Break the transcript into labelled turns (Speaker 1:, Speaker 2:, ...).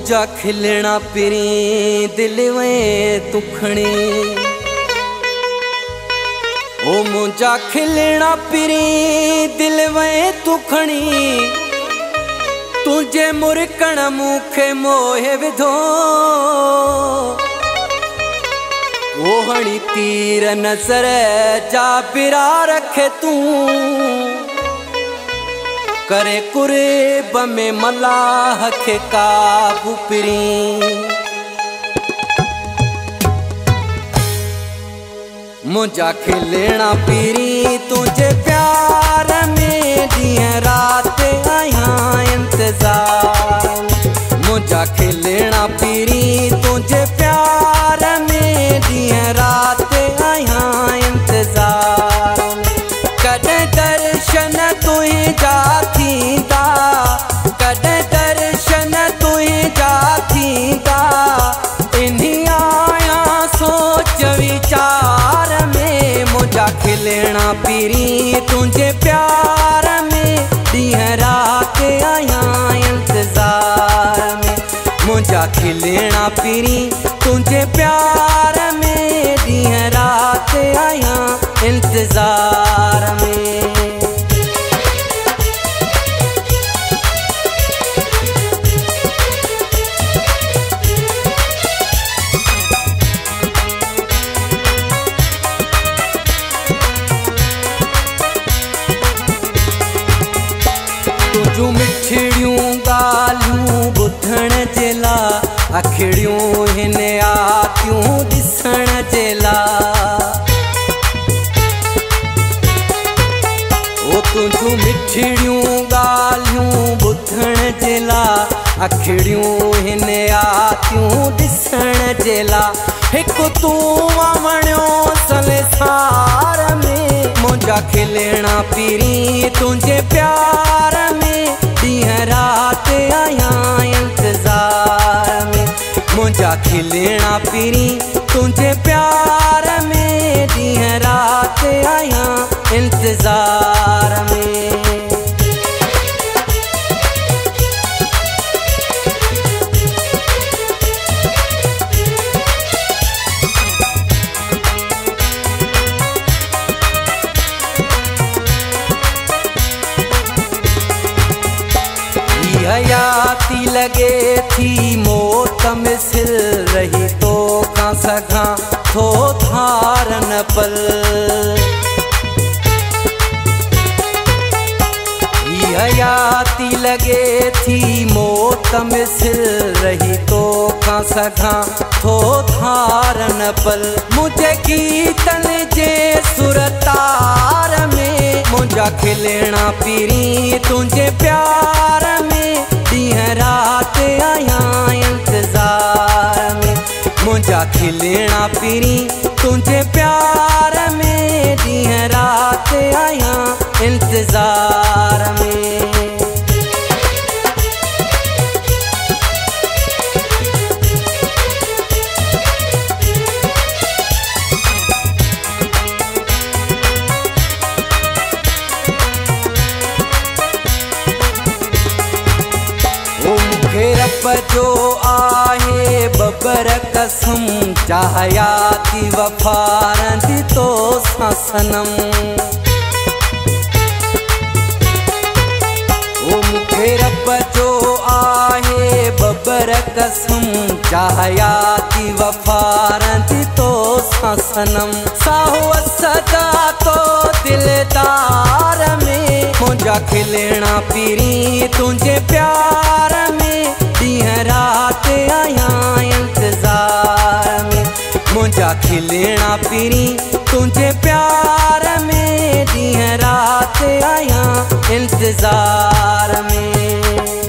Speaker 1: मुझा खिलना पिरी दिल में तुखणी। ओ मुझा खिलना पिरी दिल में तुखणी। तुझे मुरकण मुखे मोहे विधो। ओ हणी तीर नजर जा पिरा रखे तू। करे कुरेब में मलाह के काबू पिरी। मुझा खिलना पिरी तुझे प्यार में दिया रात आया इंतजार। मुझा खिलना पिरी तुझे प्यार में दिया रात आया इंतजार। कदे दर्शन तुही जातीदा, कदे दर्शन तुही जातीदा। इन्हीं आया सोच विचार में। मुझा खिलना पिरी तुझे प्यार में दिया रात आया इंतजार में। मुझा खिलना पिरी तुझे प्यार में दिया रात आया इंतजार में। तुझू मिठड़ियूं गालियूं ॿुधण जे लाइ, अखिड़ियूं हिन आतियूं ॾिसण जे लाइ। ओ तुझू मिठड़ियूं गालियूं ॿुधण जे लाइ, अखिड़ियूं हिन आतियूं ॾिसण जे लाइ। हिकु तूं वणियो संसार में। मुझा खिलना पिरी तुझे प्यार में दिया रात आया इंतजार में। मुझा खिलना पिरी तुझे प्यार में दिया रात आया इंतजार में। हयाती लगे थी मौत मिसल रही तो का सघा थो धारन पल। हयाती लगे थी मौत मिसल रही तो का सघा थो धारन पल। मुझे गीतन जे सुरतार में। मुझा खिलना पिरी तुझे प्यार में दिया रात आया इंतजार में। मुझा खिलना पिरी तुझे प्यार में दिया रात आया इंतजार में। रब जो आहे बबर कसम, चाहयाती वफा रंदी तो सनम। ओ मुखे रब जो आहे बबर कसम, चाहयाती वफा रंदी तो सनम। साहो सदा तो दिलदार में। मुझा खिलना पिरी तुझे प्यार में दिया रात आया इंतजार में। मुझा खिलना पिरी तुझे प्यार में दिया रात आया इंतजार में।